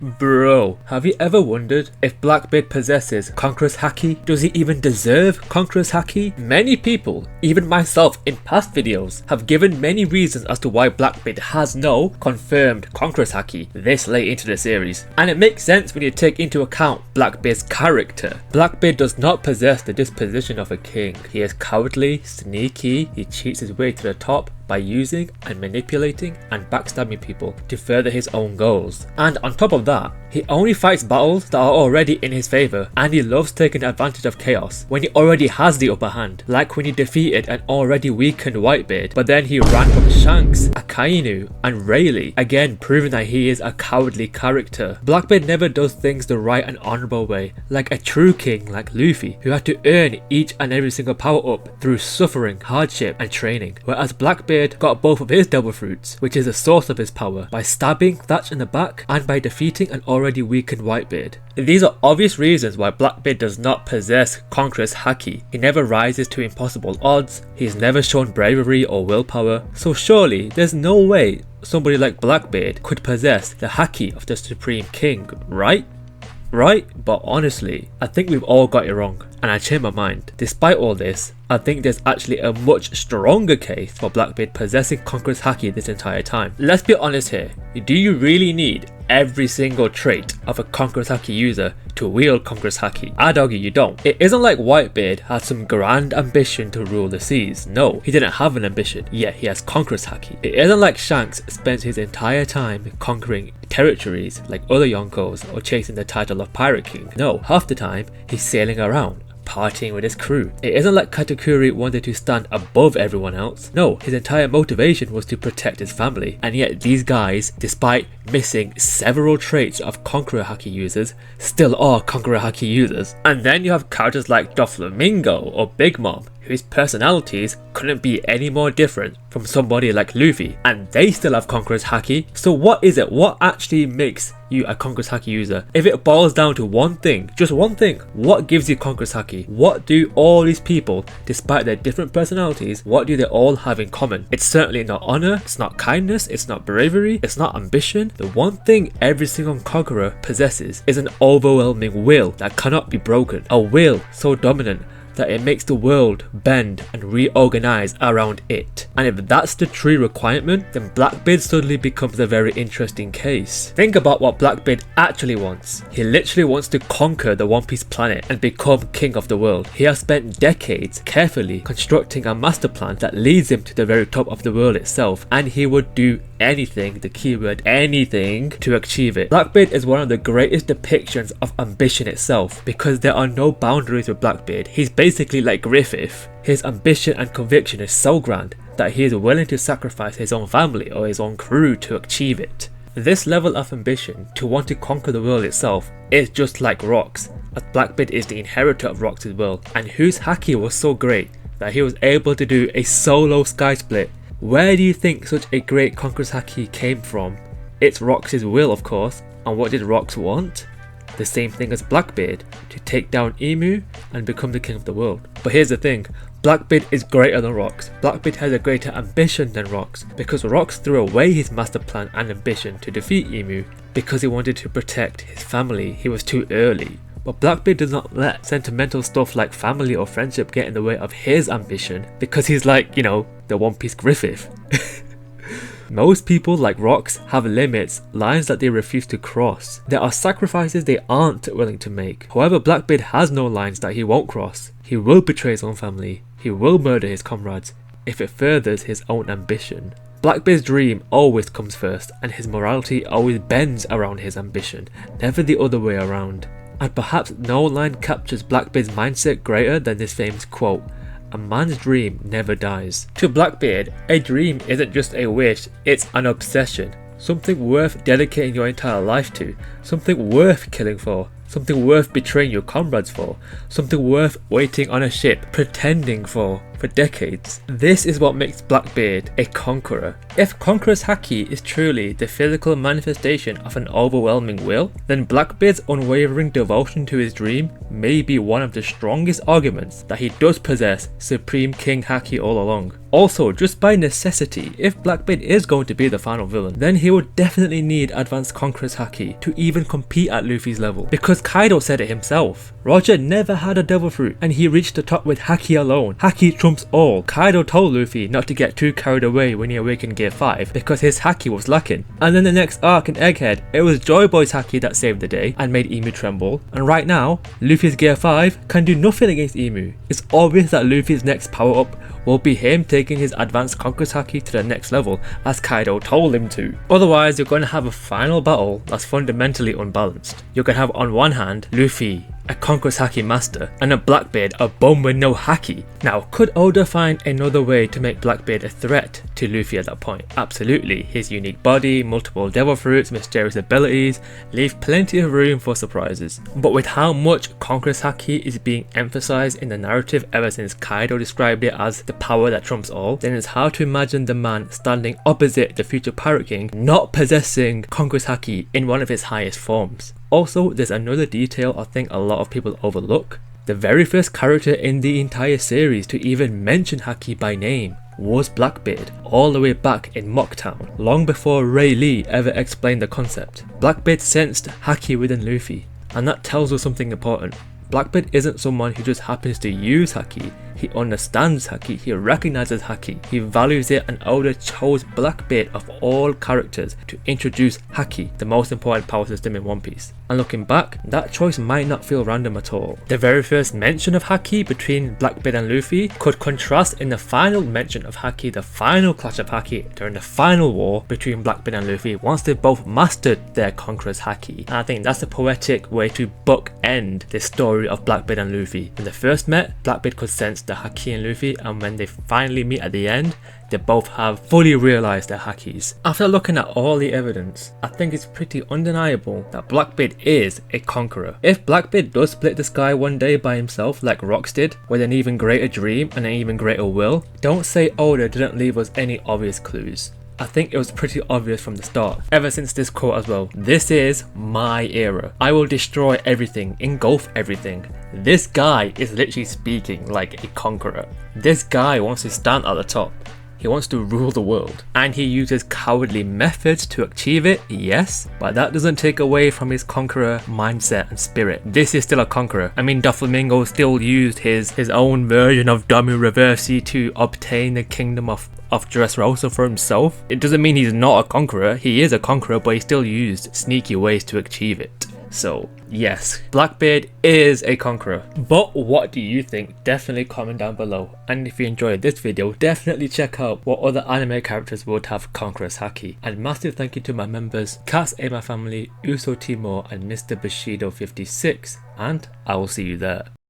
Bro, have you ever wondered if Blackbeard possesses Conqueror's Haki? Does he even deserve Conqueror's Haki? Many people, even myself in past videos, have given many reasons as to why Blackbeard has no confirmed Conqueror's Haki this late into the series. And it makes sense when you take into account Blackbeard's character. Blackbeard does not possess the disposition of a king. He is cowardly, sneaky, he cheats his way to the top by using and manipulating and backstabbing people to further his own goals. And on top of that, he only fights battles that are already in his favour, and he loves taking advantage of chaos when he already has the upper hand, like when he defeated an already weakened Whitebeard, but then he ran from Shanks, Akainu and Rayleigh, again proving that he is a cowardly character. Blackbeard never does things the right and honourable way, like a true king like Luffy, who had to earn each and every single power up through suffering, hardship and training, whereas Blackbeard got both of his devil fruits, which is the source of his power, by stabbing Thatch in the back and by defeating an already weakened Whitebeard. These are obvious reasons why Blackbeard does not possess Conqueror's Haki. He never rises to impossible odds, he's never shown bravery or willpower, so surely there's no way somebody like Blackbeard could possess the Haki of the Supreme King, right? But honestly, I think we've all got it wrong, and I changed my mind. Despite all this, I think there's actually a much stronger case for Blackbeard possessing Conqueror's Haki this entire time. Let's be honest here, do you really need every single trait of a Conqueror's Haki user to wield Conqueror's Haki? I'd argue you don't. It isn't like Whitebeard had some grand ambition to rule the seas. No, he didn't have an ambition, yet he has Conqueror's Haki. It isn't like Shanks spent his entire time conquering territories like other Yonkos or chasing the title of Pirate King. No, half the time he's sailing around, partying with his crew. It isn't like Katakuri wanted to stand above everyone else. No, his entire motivation was to protect his family. And yet these guys, despite missing several traits of Conqueror Haki users, still are Conqueror Haki users. And then you have characters like Doflamingo or Big Mom, whose personalities couldn't be any more different from somebody like Luffy, and they still have Conqueror's Haki. So what is it? What actually makes you a Conqueror's Haki user? If it boils down to one thing, just one thing, what gives you Conqueror's Haki? What do all these people, despite their different personalities, what do they all have in common? It's certainly not honor, it's not kindness, it's not bravery, it's not ambition. The one thing every single Conqueror possesses is an overwhelming will that cannot be broken. A will so dominant that it makes the world bend and reorganize around it. And if that's the true requirement, then Blackbeard suddenly becomes a very interesting case. Think about what Blackbeard actually wants. He literally wants to conquer the One Piece planet and become king of the world. He has spent decades carefully constructing a master plan that leads him to the very top of the world itself, and he would do anything, the keyword anything, to achieve it. Blackbeard is one of the greatest depictions of ambition itself, because there are no boundaries with Blackbeard. He's basically like Griffith. His ambition and conviction is so grand that he is willing to sacrifice his own family or his own crew to achieve it. This level of ambition, to want to conquer the world itself, is just like Rocks, as Blackbeard is the inheritor of Rocks' will, and whose Haki was so great that he was able to do a solo sky split. Where do you think such a great Conqueror's Haki came from? It's Rocks' will, of course, and what did Rocks want? The same thing as Blackbeard, to take down Emu and become the king of the world. But here's the thing, Blackbeard is greater than Rocks. Blackbeard has a greater ambition than Rocks, because Rocks threw away his master plan and ambition to defeat Emu because he wanted to protect his family. He was too early. But Blackbeard does not let sentimental stuff like family or friendship get in the way of his ambition, because he's like, you know, the One Piece Griffith. Most people, like Rocks, have limits, lines that they refuse to cross. There are sacrifices they aren't willing to make. However, Blackbeard has no lines that he won't cross. He will betray his own family. He will murder his comrades if it furthers his own ambition. Blackbeard's dream always comes first, and his morality always bends around his ambition, never the other way around. And perhaps no line captures Blackbeard's mindset greater than this famous quote, "A man's dream never dies." To Blackbeard, a dream isn't just a wish, it's an obsession. Something worth dedicating your entire life to, something worth killing for, something worth betraying your comrades for, something worth waiting on a ship, pretending for decades. This is what makes Blackbeard a conqueror. If Conqueror's Haki is truly the physical manifestation of an overwhelming will, then Blackbeard's unwavering devotion to his dream may be one of the strongest arguments that he does possess Supreme King Haki all along. Also, just by necessity, if Blackbeard is going to be the final villain, then he would definitely need advanced Conqueror's Haki to even compete at Luffy's level. Because Kaido said it himself, Roger never had a devil fruit and he reached the top with Haki alone. Haki trumps all. Kaido told Luffy not to get too carried away when he awakened Gear 5 because his Haki was lacking. And then the next arc in Egghead, it was Joy Boy's Haki that saved the day and made Emu tremble. And right now, Luffy's Gear 5 can do nothing against Emu. It's obvious that Luffy's next power up will be him taking his advanced Conqueror's Haki to the next level as Kaido told him to. Otherwise, you're going to have a final battle that's fundamentally unbalanced. You're going to have on one hand Luffy, a Conqueror's Haki master, and a Blackbeard, a bum with no Haki. Now, could Oda find another way to make Blackbeard a threat to Luffy at that point? Absolutely. His unique body, multiple devil fruits, mysterious abilities leave plenty of room for surprises. But with how much Conqueror's Haki is being emphasized in the narrative ever since Kaido described it as the power that trumps all, then it's hard to imagine the man standing opposite the future Pirate King not possessing Conqueror's Haki in one of its highest forms. Also, there's another detail I think a lot of people overlook. The very first character in the entire series to even mention Haki by name was Blackbeard, all the way back in Mocktown, long before Ray Lee ever explained the concept. Blackbeard sensed Haki within Luffy, and that tells us something important. Blackbeard isn't someone who just happens to use Haki. He understands Haki, he recognizes Haki, he values it, and Oda chose Blackbeard of all characters to introduce Haki, the most important power system in One Piece. And looking back, that choice might not feel random at all. The very first mention of Haki between Blackbeard and Luffy could contrast in the final mention of Haki, the final clash of Haki during the final war between Blackbeard and Luffy once they both mastered their Conqueror's Haki. And I think that's a poetic way to bookend the story of Blackbeard and Luffy. When they first met, Blackbeard could sense the Haki in Luffy, and when they finally meet at the end, they both have fully realised their Hakis. After looking at all the evidence, I think it's pretty undeniable that Blackbeard is a conqueror. If Blackbeard does split the sky one day by himself like Rocks did, with an even greater dream and an even greater will, don't say Oda didn't leave us any obvious clues. I think it was pretty obvious from the start, ever since this quote as well. This is my era. I will destroy everything, engulf everything. This guy is literally speaking like a conqueror. This guy wants to stand at the top. He wants to rule the world, and he uses cowardly methods to achieve it, yes, but that doesn't take away from his conqueror mindset and spirit. This is still a conqueror. I mean, Doflamingo still used his own version of Damu Reversi to obtain the kingdom of Dressrosa for himself. It doesn't mean he's not a conqueror. He is a conqueror, but he still used sneaky ways to achieve it. So yes, Blackbeard is a conqueror. But what do you think? Definitely comment down below. And if you enjoyed this video, definitely check out what other anime characters would have Conqueror's Haki. And massive thank you to my members, Cats A My Family, Uso Timor, and Mr. Bushido 56. And I will see you there.